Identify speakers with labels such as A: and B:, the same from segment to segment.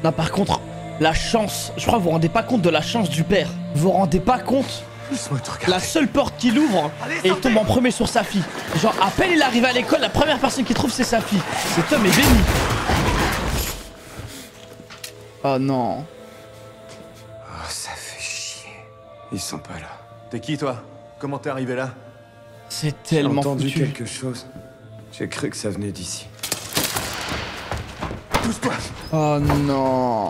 A: Non, par contre, la chance. Je crois que vous vous rendez pas compte de la chance du père. Vous vous rendez pas compte?
B: Laisse-moi te regarder.
A: La seule porte qu'il ouvre et il tombe en premier sur sa fille. Genre, à peine il arrive à l'école, la première personne qu'il trouve, c'est sa fille. Cet homme est béni. Oh non.
B: Oh, ça fait chier.
C: Ils sont pas là.
B: T'es qui, toi? Comment t'es arrivé là?
A: C'est
C: J'ai
A: tellement
C: entendu
A: foutu.
C: quelque chose. J'ai cru que ça venait d'ici.
B: Pousse-toi!
A: Oh non.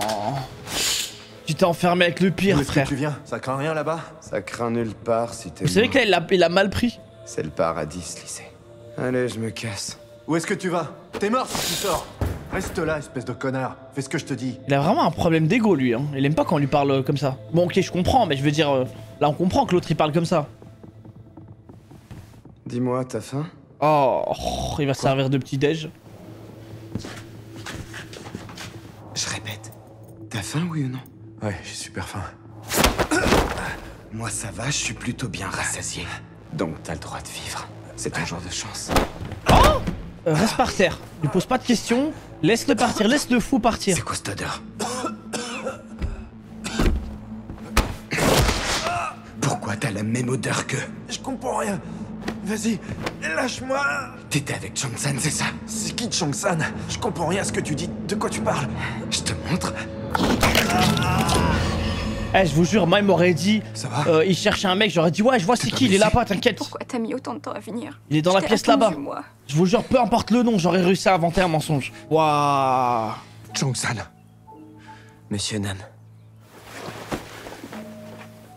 A: Tu t'es enfermé avec le pire,
B: D'où est-ce que
A: frère.
B: tu viens? Ça craint rien là-bas?
C: Ça craint nulle part si t'es.
A: Vous savez
C: loin.
A: qu'il a mal pris?
C: C'est le paradis, ce lycée. Allez, je me casse.
B: Où est-ce que tu vas? T'es mort si tu sors! Reste là, espèce de connard. Fais ce que je te dis.
A: Il a vraiment un problème d'ego, lui. Hein. Il aime pas quand on lui parle comme ça. Bon, ok, je comprends, mais je veux dire... là, on comprend que l'autre, il parle comme ça.
C: Dis-moi, t'as faim?
A: Oh, il va se servir de petit déj.
C: Je répète. T'as faim, oui ou non?
B: Ouais, j'ai super faim.
C: Moi, ça va, je suis plutôt bien rassasié. Donc, t'as le droit de vivre. C'est ton genre de chance.
A: Reste par terre. Ne pose pas de questions. Laisse-le partir. Laisse le fou partir.
C: C'est quoi cette odeur? Pourquoi t'as la même odeur que...
B: Je comprends rien. Vas-y, lâche-moi.
C: T'étais avec Chang-san, c'est ça?
B: C'est qui Chang-san? Je comprends rien à ce que tu dis. De quoi tu parles?
C: Je te montre.
A: Eh, je vous jure, moi, il m'aurait dit...
B: Ça va?
A: il cherchait un mec, j'aurais dit, ouais, je vois c'est qui, il est là-bas, t'inquiète.
D: Pourquoi t'as mis autant de temps à venir?
A: Il est dans la
D: Je t'ai
A: pièce
D: attendu,
A: là-bas.
D: moi.
A: Je vous jure, peu importe le nom, j'aurais réussi à inventer un mensonge. Waouh.
B: Chang-san.
C: Monsieur Nan.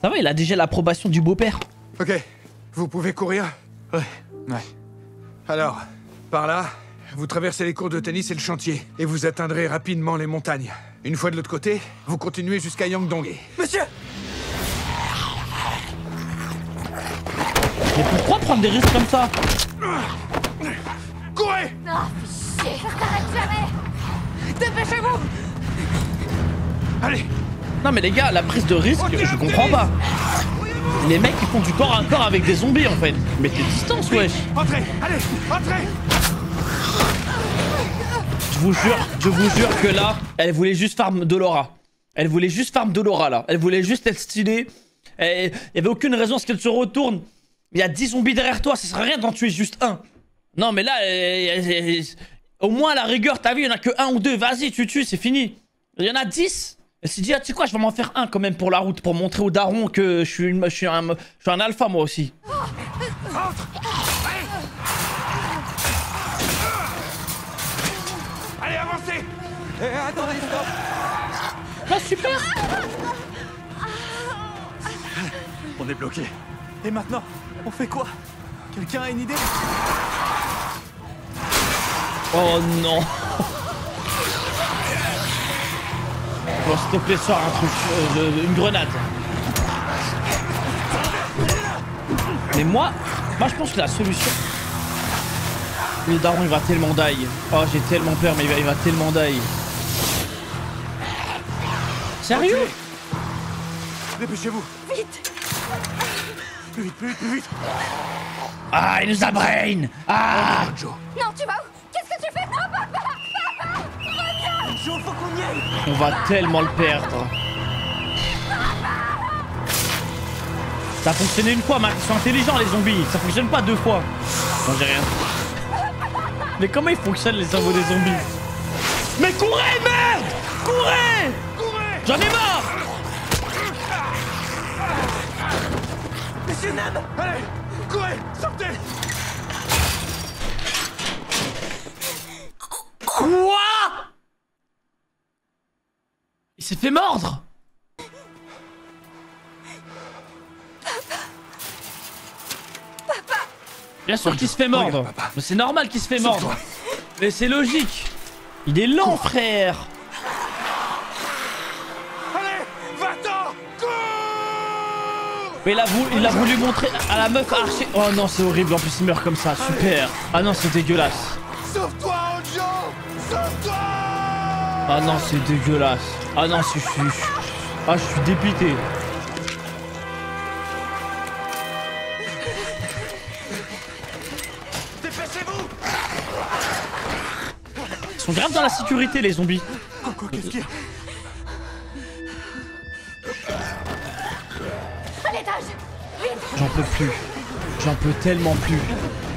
A: Ça va, il a déjà l'approbation du beau-père.
E: Ok, vous pouvez courir?
B: Ouais.
E: Alors, par là, vous traversez les cours de tennis et le chantier, et vous atteindrez rapidement les montagnes. Une fois de l'autre côté, vous continuez jusqu'à Yangdong.
B: Monsieur!
A: Mais pourquoi prendre des risques comme ça?
E: Courez!
D: Ah, chier, ça s'arrête jamais! Dépêchez-vous!
E: Allez!
A: Non mais les gars, la prise de risque, je comprends pas. Les mecs ils font du corps à corps avec des zombies en fait. Mettez distance, wesh.
E: Entrez! Allez! Entrez!
A: Je vous jure que là, elle voulait juste farm de l'aura. Elle voulait juste farm de l'aura là. Elle voulait juste être stylée. Il y avait aucune raison à ce qu'elle se retourne. Il y a 10 zombies derrière toi, ça sert à rien d'en tuer juste un. Non mais là, au moins à la rigueur, t'as vu, il y en a que un ou deux. Vas-y, tu tues, c'est fini. Il y en a 10. Elle s'est dit, ah, tu sais quoi, je vais m'en faire un quand même pour la route, pour montrer au daron que je suis un alpha moi aussi.
E: Allez, avancez!
B: Attendez, stop!
A: Ah super.
B: On est bloqué. Et maintenant, on fait quoi? Quelqu'un a une idée?
A: Oh non. Bon, s'il te plaît, sors un truc, une grenade. Mais moi je pense que la solution... Le daron il va tellement die. Oh j'ai tellement peur mais il va tellement die. Sérieux?
E: Dépêchez-vous!
D: Vite!
E: Plus vite, plus vite, plus vite!
A: Ah il nous a brain. Ah
E: Joe!
D: Non, tu vas où? Qu'est-ce que tu fais? Non, papa!
B: Joe, faut qu'on y aille!
A: on va tellement le perdre. Ça a fonctionné une fois, Marc. Ils sont intelligents les zombies. Ça fonctionne pas deux fois. Non j'ai rien. Mais comment ils fonctionnent les cerveaux des zombies? Mais courez merde! Courez! J'en ai marre!
B: Monsieur Nam!
E: Allez! Courez! Sortez!
A: Quoi? Il s'est fait mordre. Bien sûr qu'il se fait mordre.
E: Regarde, papa.
A: Mais c'est normal qu'il se fait mordre.
E: Sauve-toi.
A: Mais c'est logique. Il est lent, frère.
E: Allez! Va-t'en! Cours!
A: Mais il a voulu montrer à la meuf archer. Oh non, c'est horrible. En plus, il meurt comme ça. Super. Ah non, c'est dégueulasse.
E: Sauve-toi, Ojo! Sauve-toi!
A: Ah non, c'est dégueulasse. Ah non, je suis dépité.
E: Dépêchez-vous!
A: Ils sont grave dans la sécurité, les zombies.
B: Quoi, qu'est-ce qu'il y a?
D: étage. Vite.
A: J'en peux plus. J'en peux tellement plus.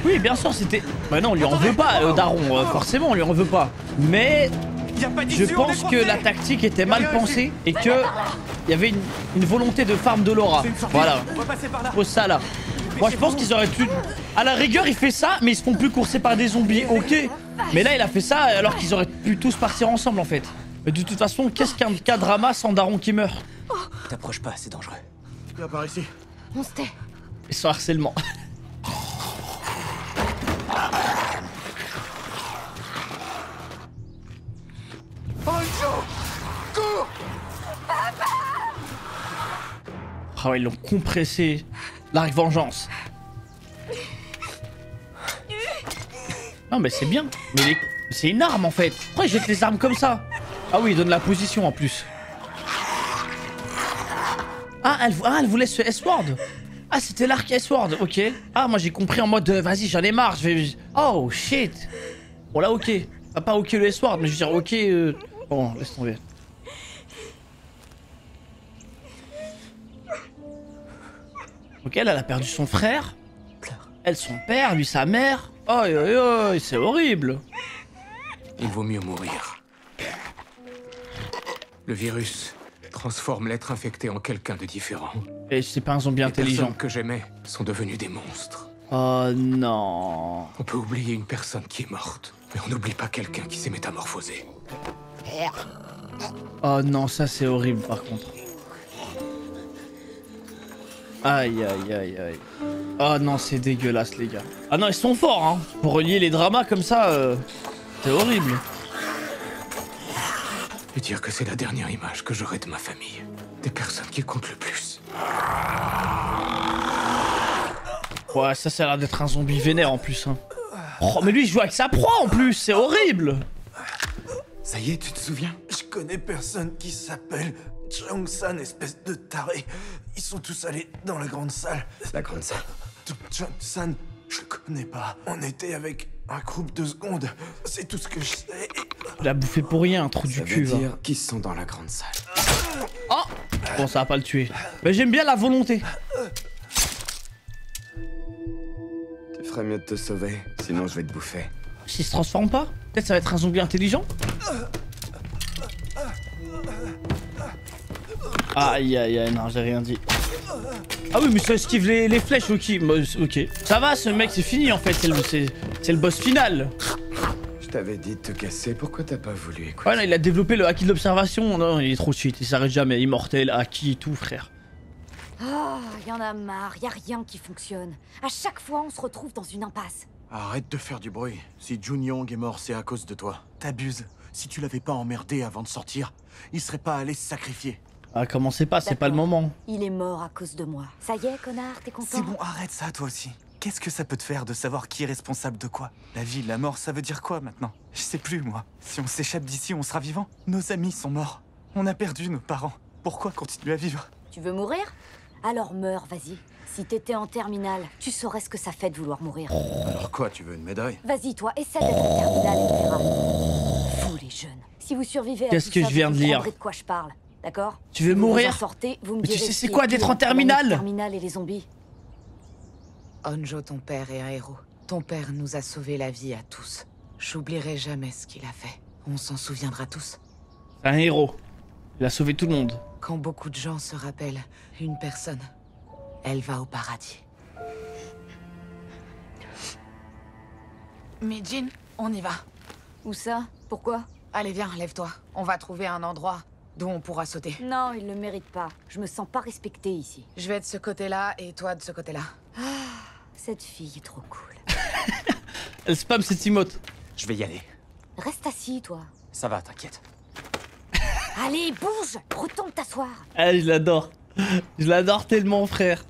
A: Oui, bien sûr, c'était... Bah non, on lui en veut pas, Daron. Forcément, on lui en veut pas. Mais...
B: Y a pas
A: Je
B: d'issue, on est
A: pense que
B: coincés.
A: la tactique était mal
B: Viens
A: pensée et que il y avait une volonté de farm de Laura.
B: C'est une sortie.
A: Voilà.
B: On va passer par là.
A: Pose ça là. Moi je pense qu'ils auraient dû... À la rigueur il fait ça mais ils se font plus courser par des zombies, ok. Mais là il a fait ça alors qu'ils auraient pu tous partir ensemble en fait. Mais de toute façon qu'est-ce qu'un cas drama sans Daron qui meurt?
F: T'approches pas, c'est dangereux.
E: Viens par ici.
D: On se tait.
A: Et sans harcèlement.
E: Anjo, cours.
A: Ah ouais ils l'ont compressé. L'arc vengeance. Non mais c'est bien. Mais c'est une arme en fait. Pourquoi ils jettent les armes comme ça? Ah oui, il donne la position en plus. Ah, elle vous laisse ce S-Word. Ah, c'était l'arc S-Word, ok. Ah, moi j'ai compris en mode, vas-y, j'en ai marre, je vais... Oh, shit. Bon là, ok. Pas ok le S-Word, mais je veux dire, ok... Bon, laisse tomber. Ok, elle a perdu son frère. Elle, son père, lui, sa mère. Oi, oi, oi, c'est horrible.
E: Il vaut mieux mourir. Le virus transforme l'être infecté en quelqu'un de différent.
A: Et c'est pas un zombie
E: Les
A: intelligent.
E: personnes que j'aimais sont devenues des monstres.
A: Oh non.
E: On peut oublier une personne qui est morte, mais on n'oublie pas quelqu'un qui s'est métamorphosé.
A: Oh non, ça c'est horrible par contre. Aïe aïe aïe aïe. Oh non, c'est dégueulasse les gars. Ah non, ils sont forts hein. Pour relier les dramas comme ça, c'est horrible.
E: Et dire que c'est la dernière image que j'aurai de ma famille. Des personnes qui comptent le plus.
A: Ouais, ça a l'air d'être un zombie vénère en plus. Hein. Oh, mais lui il joue avec sa proie en plus, c'est horrible.
C: Ça y est, tu te souviens?
B: Je connais personne qui s'appelle Jong-san, espèce de taré. Ils sont tous allés dans la grande salle.
C: La grande salle.
B: Jong-san, je le connais pas. On était avec un groupe de secondes. C'est tout ce que je sais.
A: Il a bouffé pour rien, un trou du
C: Ça
A: cul.
C: veut
A: Va.
C: dire qu'ils sont dans la grande salle.
A: Oh bon, ça va pas le tuer. Mais j'aime bien la volonté.
C: Tu ferais mieux de te sauver, sinon je vais te bouffer.
A: S'il se transforme pas, peut-être ça va être un zombie intelligent. Aïe aïe aïe, non, j'ai rien dit. Ah oui, mais ça esquive les flèches, ok. Ok. Ça va, ce mec, c'est fini en fait. C'est le boss final.
C: Je t'avais dit de te casser, pourquoi t'as pas voulu écouter?
A: Ouais, non, il a développé le haki de l'observation. Non, il est trop cheat, il s'arrête jamais. Immortel, haki et tout, frère.
D: Ah, y en a marre, y a rien qui fonctionne. À chaque fois, on se retrouve dans une impasse.
G: Arrête de faire du bruit. Si Jun Yong est mort, c'est à cause de toi. T'abuses. Si tu l'avais pas emmerdé avant de sortir, il serait pas allé se sacrifier.
A: Ah, commencez pas, c'est pas le
D: D'accord.
A: moment.
D: Il est mort à cause de moi. Ça y est, connard, t'es content?
B: C'est bon, arrête ça toi aussi. Qu'est-ce que ça peut te faire de savoir qui est responsable de quoi? La vie, la mort, ça veut dire quoi maintenant? Je sais plus, moi. Si on s'échappe d'ici, on sera vivant. Nos amis sont morts. On a perdu nos parents. Pourquoi continuer à vivre?
D: Tu veux mourir? Alors meurs, vas-y. Si t'étais en terminale, tu saurais ce que ça fait de vouloir mourir.
G: Alors quoi, tu veux une médaille?
D: Vas-y, toi, essaie d'être en terminale et tu verras. Vous, les jeunes. Si vous survivez à
A: Qu'est-ce
D: tout
A: que
D: ça,
A: je viens
D: vous
A: de lire?
D: comprendrez de quoi je parle. D'accord?
A: Tu veux
D: Si vous
A: mourir?
D: en sortez, vous me
A: Mais tu
D: direz
A: sais
D: ce
A: c'est
D: qui
A: quoi
D: est
A: d'être
D: pire
A: en
D: entre la
A: terminale?
D: terminale et les zombies.
H: Onjo, ton père est un héros. Ton père nous a sauvé la vie à tous. J'oublierai jamais ce qu'il a fait. On s'en souviendra tous.
A: C'est un héros. Il a sauvé tout le monde.
H: Quand beaucoup de gens se rappellent une personne, elle va au paradis. Mais Jin, on y va.
D: Où ça? Pourquoi?
H: Allez, viens, lève-toi. On va trouver un endroit d'où on pourra sauter.
D: Non, il le mérite pas. Je me sens pas respectée ici.
H: Je vais de ce côté-là et toi de ce côté-là.
D: Cette fille est trop cool.
A: Elle spam ses Timothées.
G: Je vais y aller.
D: Reste assis, toi.
G: Ça va, t'inquiète.
D: Allez, bouge! Retourne t'asseoir.
A: Ah, je l'adore. Je l'adore tellement, frère.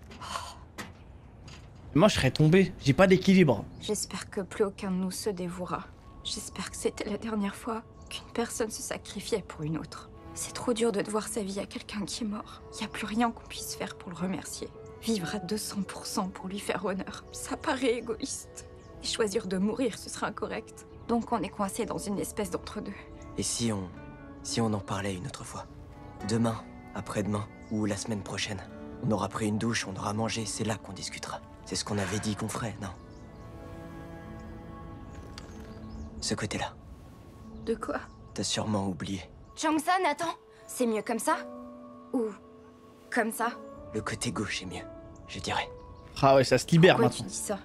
A: Moi, je serais tombé. J'ai pas d'équilibre.
I: J'espère que plus aucun de nous se dévouera. J'espère que c'était la dernière fois qu'une personne se sacrifiait pour une autre. C'est trop dur de devoir sa vie à quelqu'un qui est mort. Y a plus rien qu'on puisse faire pour le remercier. Vivre à 200% pour lui faire honneur, ça paraît égoïste. Et choisir de mourir, ce serait incorrect. Donc on est coincé dans une espèce d'entre-deux.
F: Et si on en parlait une autre fois? Demain, après-demain ou la semaine prochaine? On aura pris une douche, on aura mangé, c'est là qu'on discutera. C'est ce qu'on avait dit qu'on ferait, non? Ce côté-là.
I: De quoi?
F: T'as sûrement oublié.
I: Chang-san, attends. C'est mieux comme ça? Ou comme ça?
F: Le côté gauche est mieux, je dirais.
A: Ah ouais, ça se libère
I: Pourquoi
A: maintenant.
I: tu dis ça?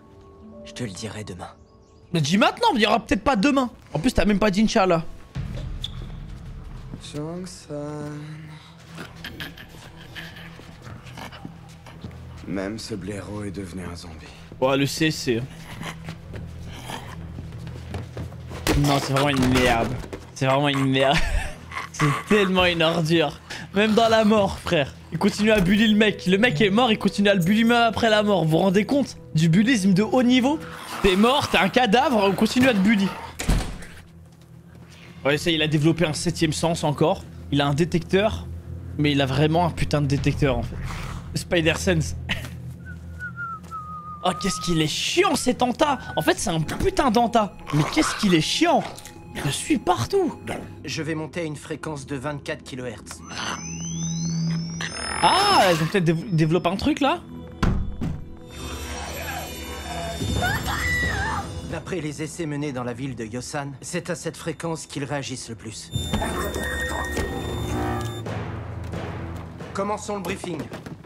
F: Je te le dirai demain.
A: Mais dis maintenant, il y aura peut-être pas demain. En plus, t'as même pas dit Inch'Allah.
C: Chang-san. Même ce blaireau est devenu un zombie.
A: Ouais, le CC. Non, c'est vraiment une merde. C'est vraiment une merde. C'est tellement une ordure. Même dans la mort, frère. Il continue à bully le mec. Le mec est mort, il continue à le bully même après la mort. Vous vous rendez compte du bullisme de haut niveau? T'es mort, t'es un cadavre, on continue à te bully. Ouais, ça, il a développé un 7ème sens encore. Il a un détecteur. Mais il a vraiment un putain de détecteur en fait. Spider-Sense. Oh, qu'est-ce qu'il est chiant cet Anta. En fait, c'est un putain d'Anta. Mais qu'est-ce qu'il est chiant. Je suis partout.
F: Je vais monter à une fréquence de 24 kHz.
A: Ah, ils ont peut-être développé un truc là.
F: D'après les essais menés dans la ville de Yosan, c'est à cette fréquence qu'ils réagissent le plus. Commençons le briefing.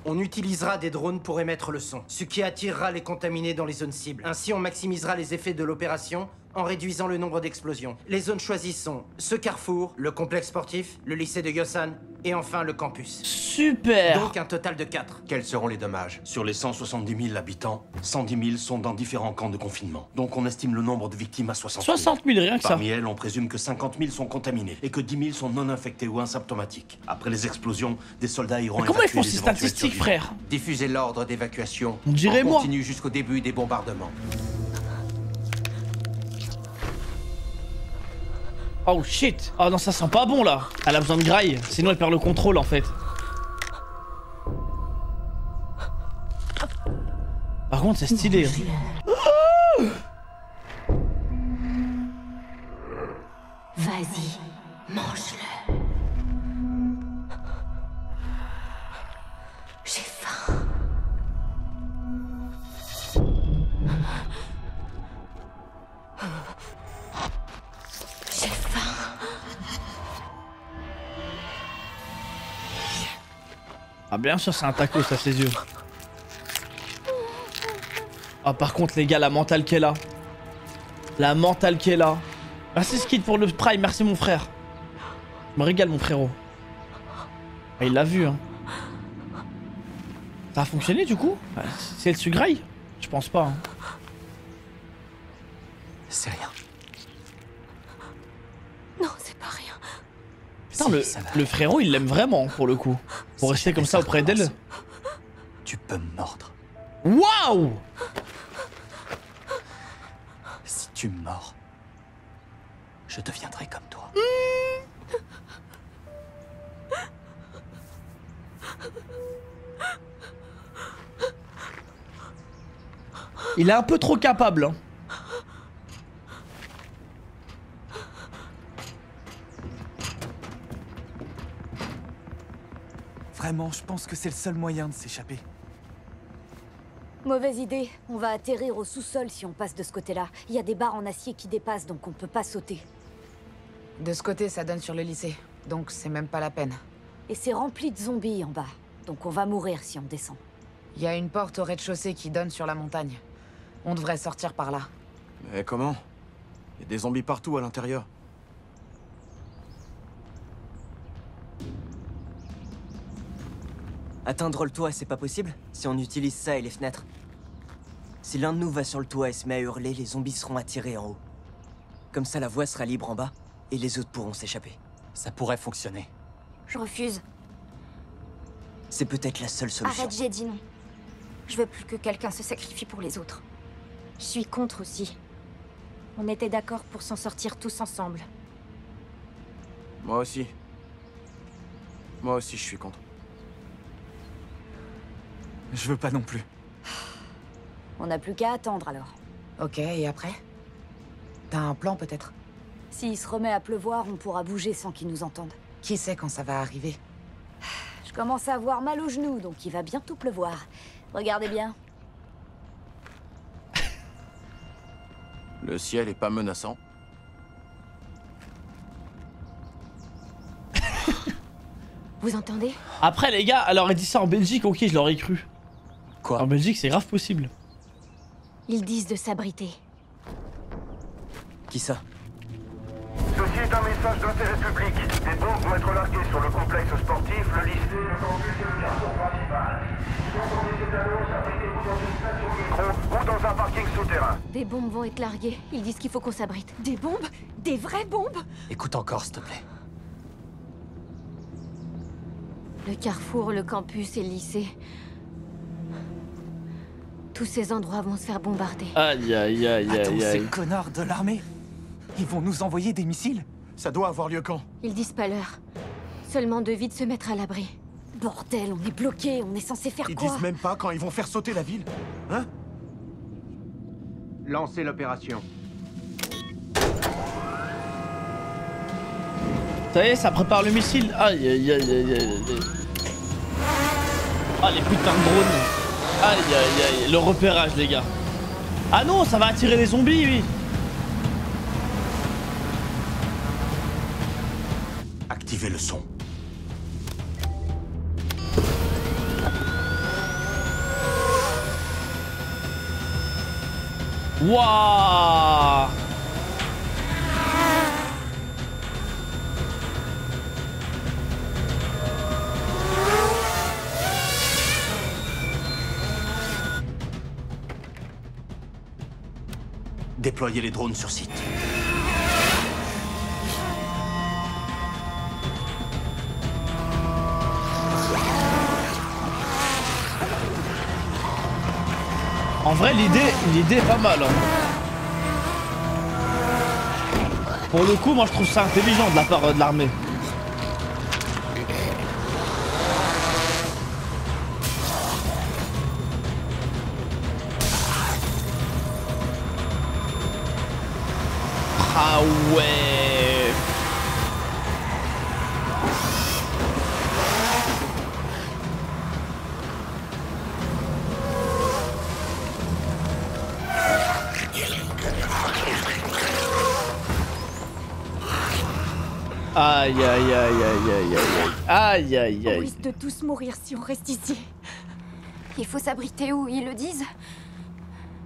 F: On utilisera des drones pour émettre le son, ce qui attirera les contaminés dans les zones cibles. Ainsi, on maximisera les effets de l'opération en réduisant le nombre d'explosions. Les zones choisies sont ce carrefour, le complexe sportif, le lycée de Yosan et enfin le campus.
A: Super.
F: Donc un total de 4.
J: Quels seront les dommages? Sur les 170 000 habitants, 110 000 sont dans différents camps de confinement. Donc on estime le nombre de victimes à 60 000.
A: 60 000, rien que ça.
J: Parmi elles, on présume que 50 000 sont contaminés et que 10 000 sont non infectés ou asymptomatiques. Après les explosions, des soldats iront
A: Mais comment ils
J: évacuer
A: font
J: les
A: ces
J: éventuels
A: statistiques,
J: survivants.
A: frère?
J: Diffusez l'ordre d'évacuation.
A: On dirait moi.
J: Continue jusqu'au début des bombardements.
A: Oh shit. Oh non, ça sent pas bon là. Elle a besoin de graille, sinon elle perd le contrôle en fait. Par contre, c'est stylé.
K: Vas-y, mange-le. J'ai faim. J'ai faim.
A: Ah bien sûr, c'est un taco, ça, ses yeux. Ah par contre les gars, la mentale qu'elle a. La mentale qu'elle a. Merci Skid pour le prime, merci mon frère. Je me régale mon frérot. Ah, il l'a vu hein. Ça a fonctionné du coup? C'est le sugraille? Je pense pas hein.
F: C'est rien.
K: Non, c'est pas rien.
A: Putain,
F: Si,
A: le frérot il l'aime vraiment pour le coup. Pour
F: Si
A: rester comme
F: jamais
A: ça auprès d'elle.
F: recommence, Tu peux me mordre.
A: Waouh!
F: Si tu me mords, je deviendrai comme toi.
A: Il est un peu trop capable hein.
B: Vraiment, je pense que c'est le seul moyen de s'échapper.
D: Mauvaise idée. On va atterrir au sous-sol si on passe de ce côté-là. Il y a des barres en acier qui dépassent, donc on peut pas sauter.
H: De ce côté, ça donne sur le lycée. Donc c'est même pas la peine.
D: Et c'est rempli de zombies en bas. Donc on va mourir si on descend.
H: Il y a une porte au rez-de-chaussée qui donne sur la montagne. On devrait sortir par là.
G: Mais comment? Il y a des zombies partout à l'intérieur.
F: Atteindre le toit, c'est pas possible si on utilise ça et les fenêtres. Si l'un de nous va sur le toit et se met à hurler, les zombies seront attirés en haut. Comme ça, la voie sera libre en bas et les autres pourront s'échapper.
G: Ça pourrait fonctionner.
I: Je refuse.
F: C'est peut-être la seule solution.
I: Arrête, j'ai dit non. Je veux plus que quelqu'un se sacrifie pour les autres. Je suis contre aussi. On était d'accord pour s'en sortir tous ensemble.
G: Moi aussi. Moi aussi, je suis contre.
B: Je veux pas non plus.
D: On n'a plus qu'à attendre alors.
H: Ok, et après? T'as un plan peut-être?
D: S'il se remet à pleuvoir, on pourra bouger sans qu'ils nous entendent.
H: Qui sait quand ça va arriver?
D: Je commence à avoir mal aux genoux, donc il va bientôt pleuvoir. Regardez bien.
G: Le ciel est pas menaçant.
K: Vous entendez?
A: Après les gars, elle aurait dit ça en Belgique, ok, je l'aurais cru.
G: Quoi?
A: En Belgique, c'est grave possible.
K: Ils disent de s'abriter.
G: Qui ça?
L: Ceci est un message d'intérêt public. Des bombes vont être larguées sur le complexe sportif, le lycée, le campus et le carrefour principal. Si vous entendez cette annonce, arrêtez-vous dans une station de métro ou dans un parking souterrain.
K: Des bombes vont être larguées. Ils disent qu'il faut qu'on s'abrite. Des bombes? Des vraies bombes?
F: Écoute encore, s'il te plaît.
K: Le carrefour, le campus et le lycée. Tous ces endroits vont se faire bombarder.
A: Aïe aïe aïe
B: Attends,
A: aïe
B: ces
A: aïe.
B: connards de l'armée, ils vont nous envoyer des missiles?
G: Ça doit avoir lieu quand?
K: Ils disent pas l'heure. Seulement de vite se mettre à l'abri.
D: Bordel, on est bloqué, on est censé faire
G: Ils
D: quoi?
G: disent même pas quand ils vont faire sauter la ville. Hein?
L: Lancez l'opération.
A: Ça y est, ça prépare le missile. Aïe aïe aïe aïe aïe. Ah les putains de drones. Aïe aïe aïe, le repérage les gars. Ah non, ça va attirer les zombies, oui.
J: Activez le son.
A: Waouh.
J: Déployez les drones sur site.
A: En vrai, l'idée est pas mal. Hein. Pour le coup, moi je trouve ça intelligent de la part de l'armée. Ah ouais. Aïe aïe aïe aïe aïe aïe aïe
I: On
A: aïe.
I: risque de tous mourir si on reste ici. Il faut s'abriter où? Ils le disent?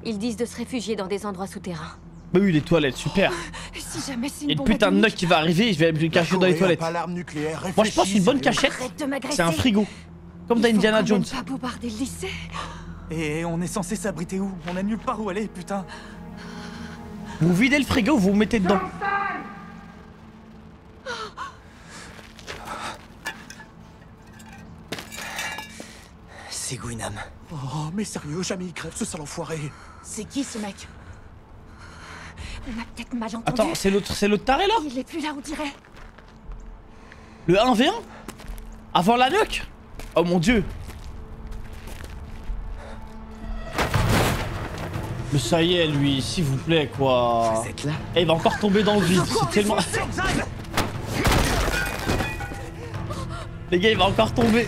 K: Ils disent de se réfugier dans des endroits souterrains.
A: Bah oui, les toilettes, super.
I: Si jamais c'est une
A: Et le
I: bombe
A: putain de
I: atomique.
A: knock qui va arriver, je vais me cacher dans les toilettes.
G: Pas l'arme nucléaire.
A: Moi je pense une bonne cachette,
I: Arrête de m'agresser.
A: c'est un frigo. Comme dans Indiana Jones.
I: Pas bombarder le lycée.
B: Et on est censé s'abriter où? On a nulle part où aller, putain.
A: Vous videz le frigo, vous vous mettez dedans.
F: C'est Guinam.
G: Oh, mais sérieux, jamais il crève ce sale enfoiré.
H: C'est qui ce mec?
I: On a peut-être mal entendu.
A: Attends, c'est l'autre taré là?
I: Il est plus là, on dirait.
A: Le 1v1? Avant la nuque? Oh mon dieu. Mais ça y est lui, s'il vous plaît quoi.
C: Vous êtes là?
A: Et il va encore tomber dans le vide, c'est tellement... Les gars, il va encore tomber.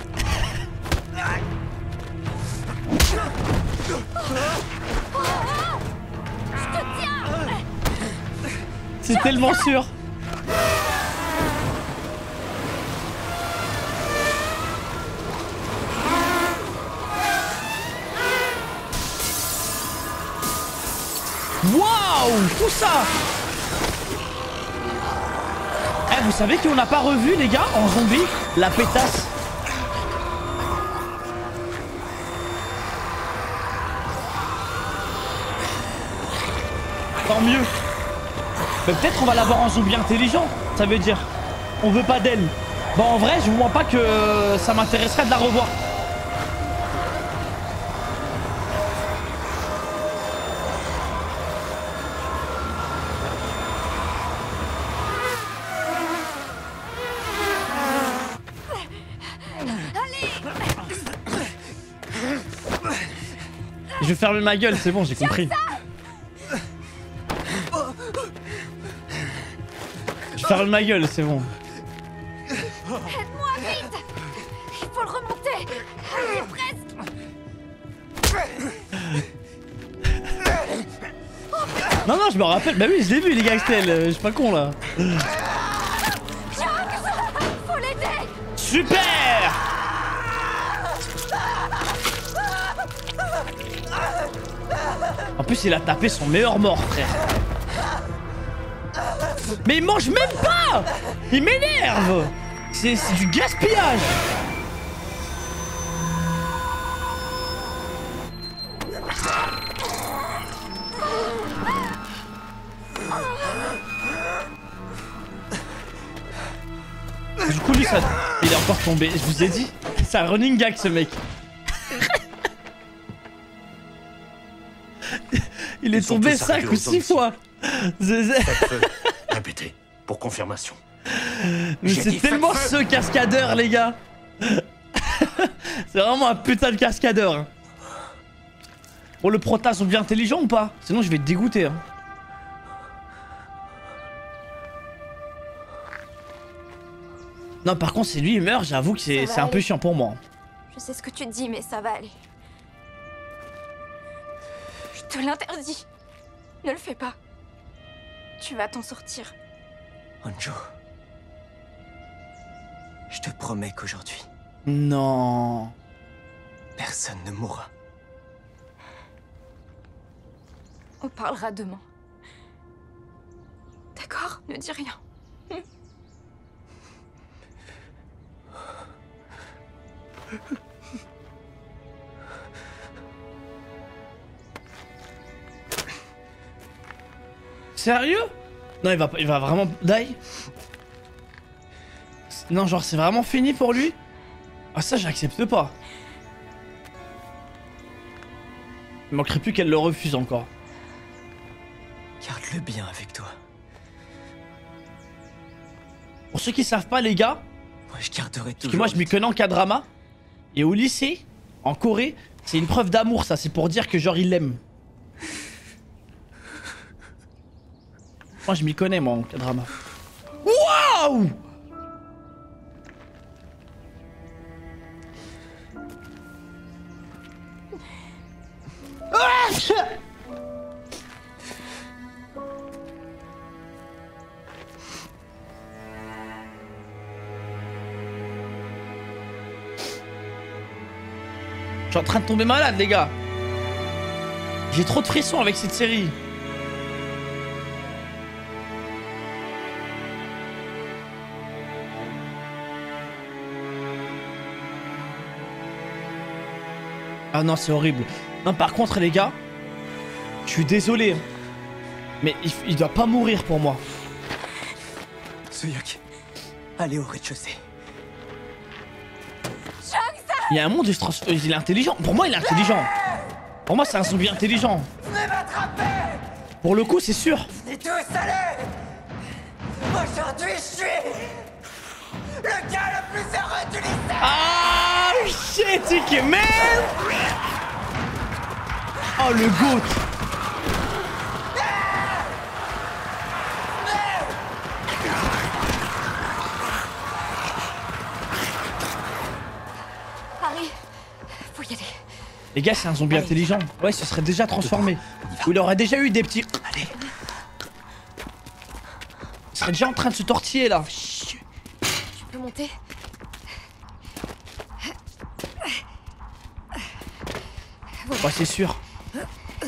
A: C'est tellement sûr. Waouh, tout ça. Eh, vous savez qu'on n'a pas revu les gars en zombie la pétasse. Tant mieux. Mais peut-être on va l'avoir en zombie intelligent. Ça veut dire on veut pas d'elle. Bon en vrai je vois pas que ça m'intéresserait de la revoir. Je vais fermer ma gueule, c'est bon, j'ai compris. Je ferme ma gueule, c'est bon.
I: Aide-moi, vite. Il faut le presque.
A: Non, non, je me rappelle. Bah oui, je l'ai vu, les gars, Axel. Je suis pas con là.
I: Faut l'aider.
A: Super! En plus, il a tapé son meilleur mort, frère. Mais il mange même pas! Il m'énerve! C'est du gaspillage! Du coup, lui, ça... il est encore tombé. Je vous ai dit, c'est un running gag, ce mec. Il est tombé 5 ou 6 fois.
J: Répétez, pour confirmation.
A: Mais c'est tellement ce cascadeur, les gars. C'est vraiment un putain de cascadeur. Hein. Bon, le prota sont bien intelligents ou pas? Sinon, je vais te dégoûter. Hein. Non, par contre, si lui il meurt, j'avoue que c'est un peu chiant pour moi.
I: Je sais ce que tu te dis, mais ça va aller. Je te l'interdis. Ne le fais pas. Tu vas t'en sortir.
F: Anjo. Je te promets qu'aujourd'hui,
A: Non.
F: personne ne mourra.
I: On parlera demain. D'accord? Ne dis rien.
A: Sérieux? Non, il va vraiment die? Non, genre c'est vraiment fini pour lui? Ah ça j'accepte pas. Il manquerait plus qu'elle le refuse encore.
F: Garde-le bien avec toi.
A: Pour ceux qui savent pas les gars,
F: Moi, je garderai
A: parce que moi je m'y connais en K-drama, et au lycée, en Corée, c'est une preuve d'amour ça, c'est pour dire que genre il l'aime. Moi je m'y connais moi en K-drama. Waouh! Je suis en train de tomber malade les gars. J'ai trop de frissons avec cette série. Ah non c'est horrible. Non par contre les gars, je suis désolé. Mais il doit pas mourir pour moi.
F: Suyuk, allez au rez-de-chaussée.
A: Il y a un monde, il est intelligent. Pour moi il est intelligent. Pour moi c'est un zombie intelligent.
F: Venez m'attraper!
A: Pour le coup c'est sûr.
F: Venez tous, allez! Aujourd'hui, je suis le gars le plus heureux du lycée!
A: Ah shit man! Oh le goat!
I: Harry, faut y aller.
A: Les gars c'est un zombie intelligent. Ouais ce serait déjà transformé. Ou il aurait déjà eu des petits...
F: Allez.
A: Il serait déjà en train de se tortiller là.
I: Tu peux monter?
A: Ouais c'est sûr.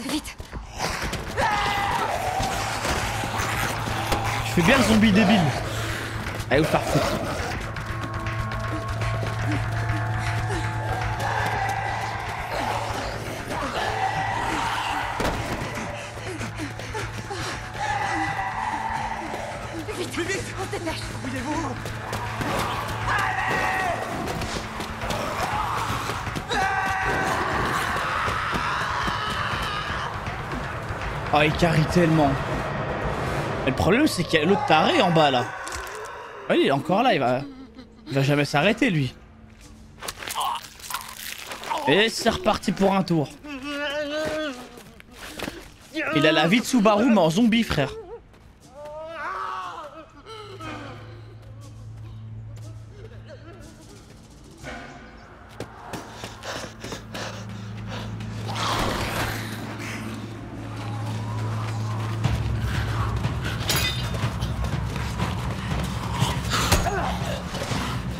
I: Vite.
A: Tu fais bien le zombie débile. Allez, vous faire foutre.
I: Vite, vite, on se dépêche.
F: Oubliez-vous!
A: Oh il carry tellement. Mais le problème c'est qu'il y a l'autre taré en bas là. Ouais, il est encore là, il va jamais s'arrêter lui. Et c'est reparti pour un tour. Il a la vie de Subaru mais en zombie frère.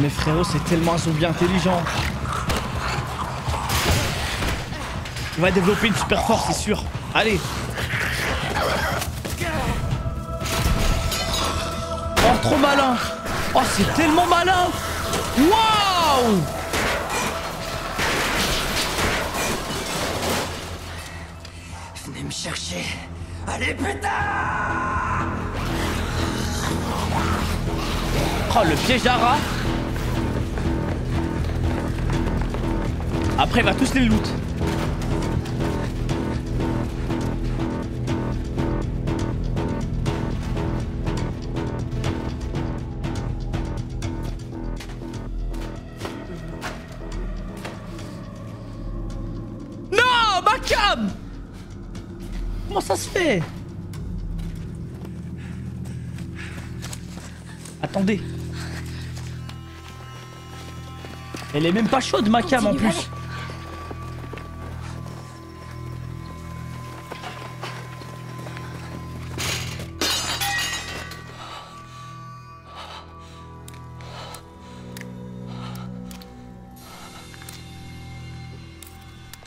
A: mais frérot, c'est tellement un zombie intelligent. Il va développer une super force, c'est sûr. Allez. Oh, trop malin. Oh, c'est tellement malin. Waouh.
F: Venez me chercher. Allez, putain!
A: Oh, le piège d'Ara. Après, il va tous les loot. Non, ma cam! Comment ça se fait? Attendez. Elle est même pas chaude, ma cam en plus.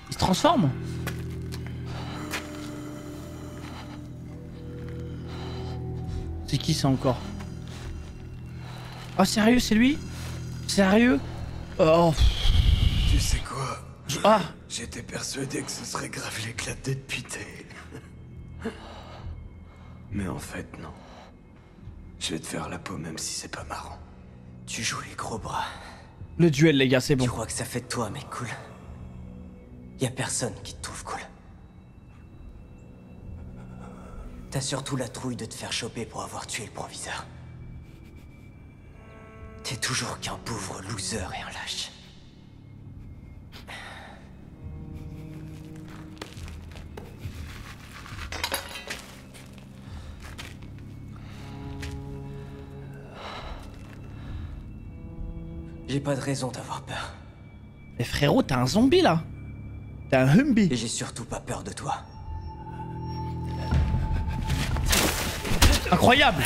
A: Il se transforme? C'est qui ça encore? Oh sérieux, c'est lui? Sérieux? Oh.
C: Tu sais quoi?
A: Ah.
C: J'étais persuadé que ce serait grave l'éclater de pité. Mais en fait, non. Je vais te faire la peau même si c'est pas marrant.
F: Tu joues les gros bras.
A: Le duel, les gars, c'est bon.
F: Tu crois que ça fait de toi, mec cool? Y a personne qui te trouve cool. T'as surtout la trouille de te faire choper pour avoir tué le proviseur. T'es toujours qu'un pauvre loser et un lâche. J'ai pas de raison d'avoir peur.
A: Mais frérot, t'es un zombie là. T'es un humbi.
F: Et j'ai surtout pas peur de toi.
A: Incroyable.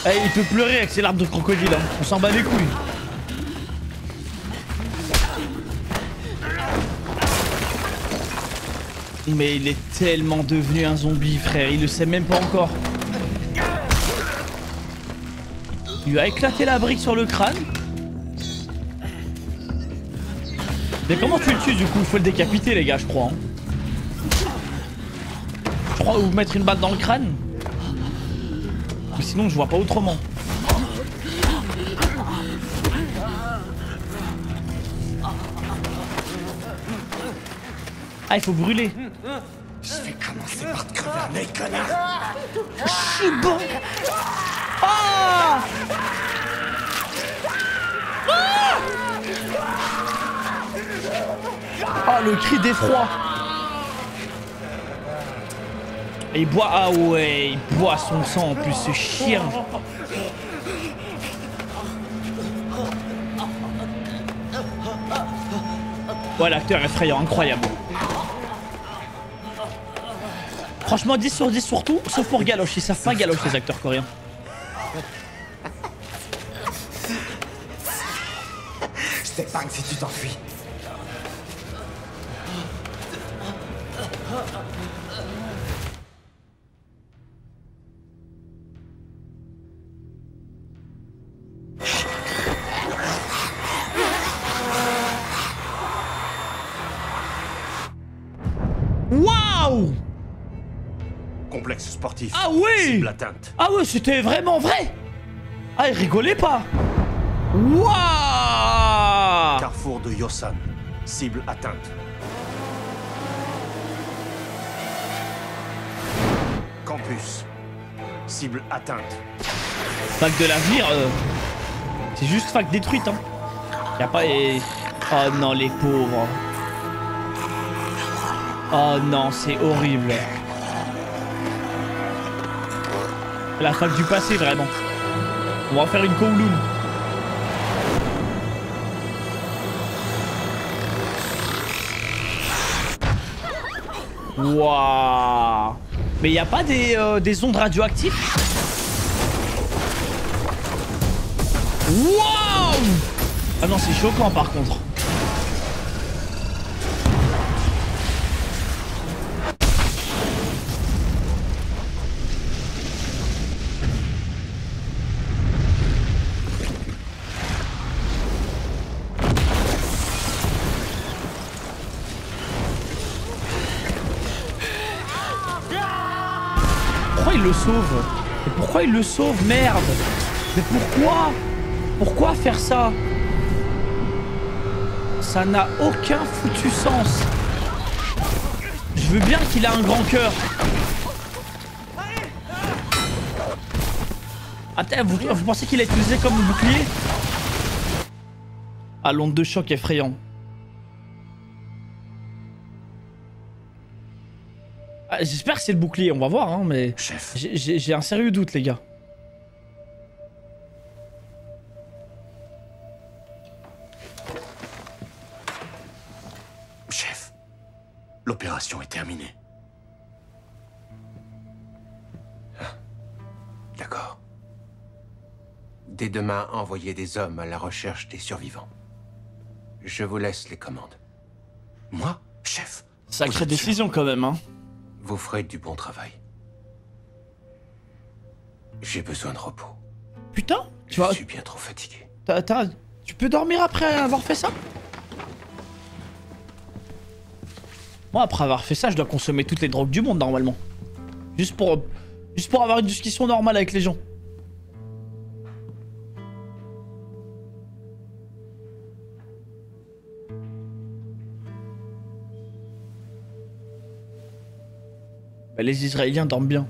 A: Eh, il peut pleurer avec ses larmes de crocodile, hein. On s'en bat les couilles. Mais il est tellement devenu un zombie, frère. Il le sait même pas encore. Il lui a éclaté la brique sur le crâne. Mais comment tu le tues du coup? Il faut le décapiter, les gars, je crois. Hein. Je crois, ou mettre une balle dans le crâne. Mais sinon, je vois pas autrement. Ah, il faut brûler.
C: Je vais commencer par te crever un œil, connard.
A: Je suis bon. Ah! Ah! Ah, le cri d'effroi. Et il boit, ah ouais, il boit son sang en plus, ce chien. Ouais, l'acteur effrayant, incroyable. Franchement, 10 sur 10 surtout, sauf pour Galoche, ils savent pas Galoche les acteurs coréens.
F: Je t'épargne si tu t'enfuis.
A: Waouh!
J: Complexe sportif.
A: Ah oui!
J: Cible atteinte.
A: Ah ouais, c'était vraiment vrai! Ah, il rigolait pas! Waouh!
J: Carrefour de Yosan. Cible atteinte. Campus. Cible atteinte.
A: Fac de l'avenir, c'est juste fac détruite, hein. Y'a pas les... Oh non, les pauvres. Oh non, c'est horrible. La fac du passé, vraiment. On va en faire une Kowloon. Waouh. Mais y a pas des ondes radioactives? Waouh! Ah non, c'est choquant par contre. Pourquoi il le sauve? Mais pourquoi il le sauve? Merde! Mais pourquoi? Pourquoi faire ça? Ça n'a aucun foutu sens. Je veux bien qu'il a un grand cœur. Attends, vous pensez qu'il a utilisé comme bouclier? Ah, l'onde de choc effrayant. Ah, j'espère que c'est le bouclier, on va voir, hein, mais...
J: Chef.
A: J'ai un sérieux doute, les gars.
J: Chef, l'opération est terminée. Ah, d'accord. Dès demain, envoyez des hommes à la recherche des survivants. Je vous laisse les commandes. Moi, chef.
A: Sacrée décision quand même, hein.
J: Vous ferez du bon travail. J'ai besoin de repos.
A: Putain,
J: Je suis bien trop fatigué.
A: Tu peux dormir après avoir fait ça? Moi, après avoir fait ça, je dois consommer toutes les drogues du monde, normalement. Juste pour avoir une discussion normale avec les gens. Bah, les Israéliens dorment bien.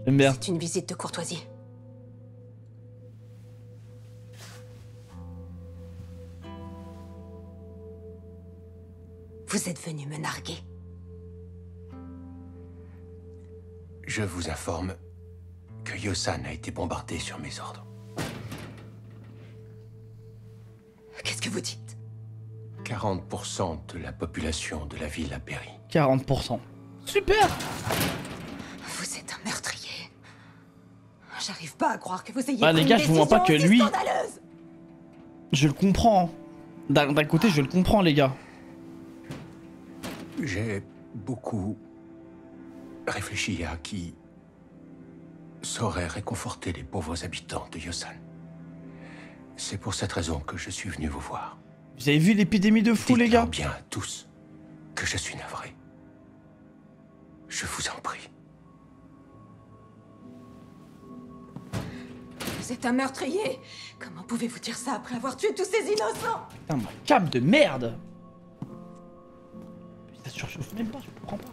A: J'aime bien.
K: C'est une visite de courtoisie. Vous êtes venu me narguer.
J: Je vous informe que Yosan a été bombardé sur mes ordres.
K: Qu'est-ce que vous dites?
J: 40% de la population de la ville a péri.
A: 40%. Super!
K: Vous êtes un meurtrier. J'arrive pas à croire que vous ayez
A: Bah
K: pris
A: les gars,
K: une
A: je vous vois pas que
K: décision
A: lui...
K: aussi scandaleuse.
A: Je le comprends. D'un côté, je le comprends, les gars.
J: J'ai beaucoup réfléchi à qui saurait réconforter les pauvres habitants de Yosan. C'est pour cette raison que je suis venu vous voir.
A: Vous avez vu l'épidémie de fou, les gars?
J: Bien à tous que je suis navré. Je vous en prie.
K: Vous êtes un meurtrier. Comment pouvez-vous dire ça après avoir tué tous ces innocents?
A: Putain, ma cape de merde! Ça surchauffe même pas, je comprends pas.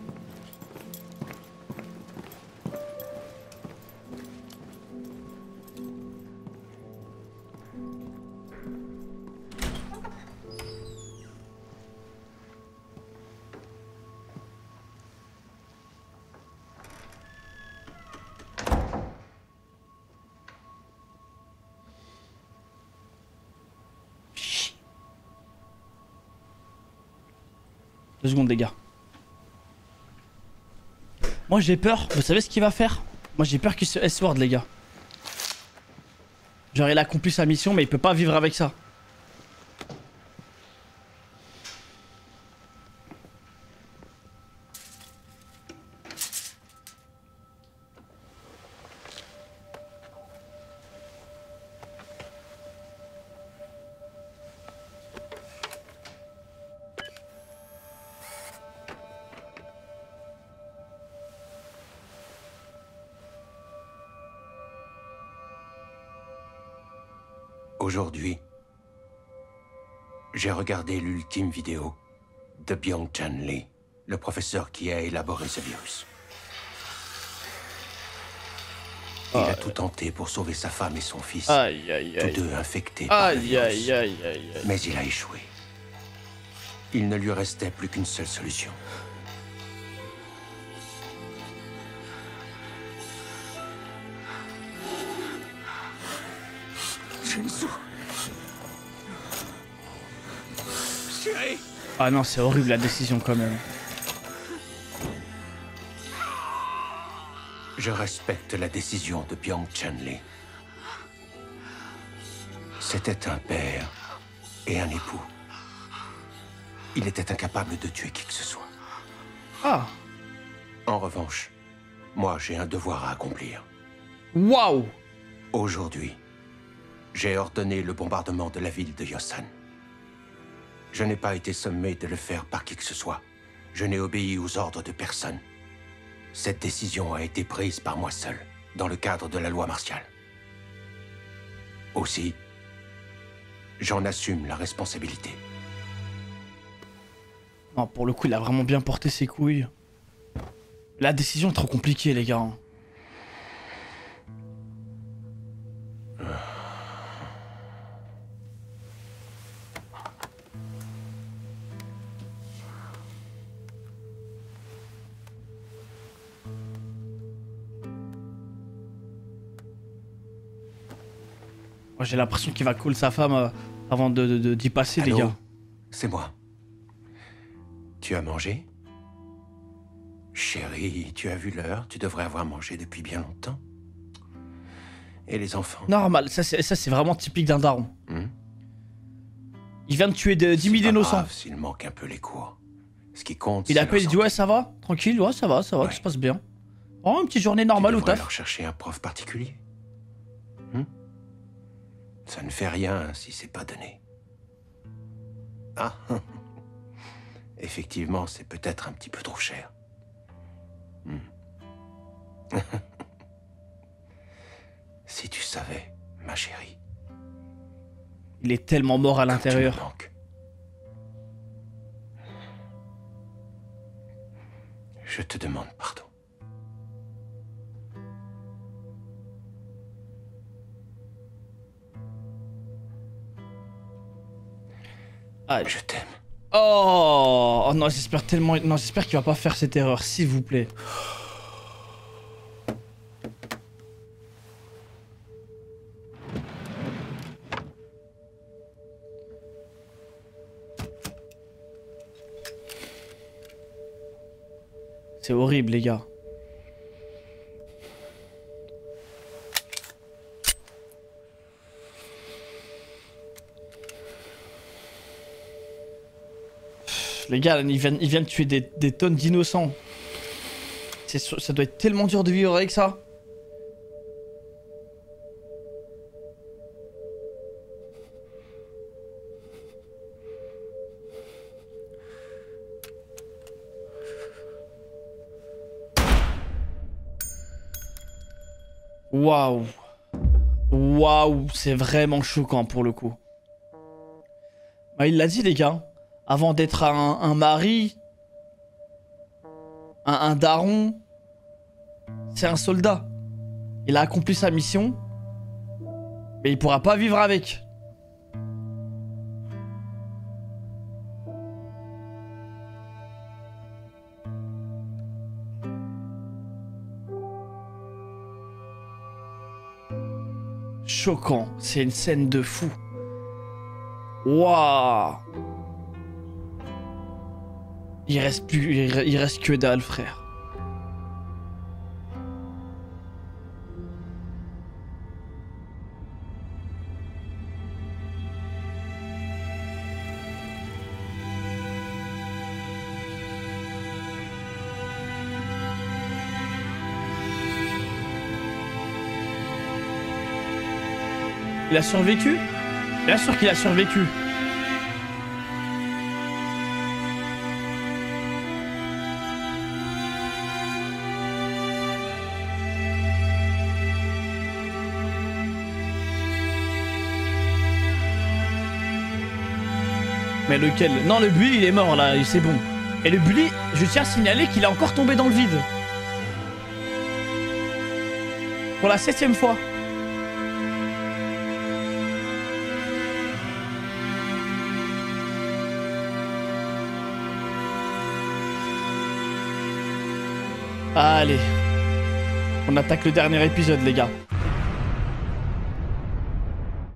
A: Deux secondes, les gars. Moi j'ai peur, vous savez ce qu'il va faire? Moi j'ai peur qu'il se S-word, les gars. Genre il a accompli sa mission mais il peut pas vivre avec ça.
J: Aujourd'hui, j'ai regardé l'ultime vidéo de Byung-Chan Lee, le professeur qui a élaboré ce virus. Il a tout tenté pour sauver sa femme et son fils,
A: Aïe, aïe, aïe.
J: tous deux infectés par le
A: Aïe,
J: virus.
A: aïe, aïe, aïe, aïe.
J: Mais il a échoué. Il ne lui restait plus qu'une seule solution.
E: Shinsu. Chérie.
A: Ah non, c'est horrible la décision quand même.
J: Je respecte la décision de Byung Chun Lee. C'était un père et un époux. Il était incapable de tuer qui que ce soit.
A: Ah.
J: En revanche, moi j'ai un devoir à accomplir.
A: Waouh.
J: Aujourd'hui, j'ai ordonné le bombardement de la ville de Yosan. Je n'ai pas été sommé de le faire par qui que ce soit. Je n'ai obéi aux ordres de personne. Cette décision a été prise par moi seul, dans le cadre de la loi martiale. Aussi, j'en assume la responsabilité.
A: Non, pour le coup, il a vraiment bien porté ses couilles. La décision est trop compliquée, les gars. Moi, j'ai l'impression qu'il va call sa femme avant d'y passer,
J: Allô,
A: les gars.
J: C'est moi. Tu as mangé? Chérie, tu as vu l'heure? Tu devrais avoir mangé depuis bien longtemps. Et les enfants?
A: Normal, ça c'est vraiment typique d'un daron. Il vient de tuer 10 000 innocents.
J: S'il manque un peu les cours. Ce qui compte,
A: Il appelle, il dit ouais ça va? Tranquille, ouais ça va, ça se passe bien. Oh, une petite journée normale au taf.
J: leur chercher un prof particulier. Ça ne fait rien si c'est pas donné. Ah, effectivement, c'est peut-être un petit peu trop cher. Si tu savais, ma chérie.
A: Il est tellement mort à l'intérieur.
J: Je te demande pardon.
A: Ah,
J: je t'aime.
A: Oh non, j'espère tellement... Non, j'espère qu'il va pas faire cette erreur, s'il vous plaît. C'est horrible, les gars. Les gars, ils viennent de tuer des tonnes d'innocents. Ça doit être tellement dur de vivre avec ça. Waouh. Waouh, c'est vraiment choquant pour le coup. Bah, il l'a dit, les gars. Avant d'être un mari, un daron, c'est un soldat. Il a accompli sa mission, mais il pourra pas vivre avec. Choquant, c'est une scène de fou. Waouh. Il reste que dalle, frère. Il a survécu? Bien sûr qu'il a survécu. Mais lequel? Non, le bully il est mort là, c'est bon. Et le bully, je tiens à signaler qu'il est encore tombé dans le vide. Pour la 7e fois. Allez. On attaque le dernier épisode, les gars.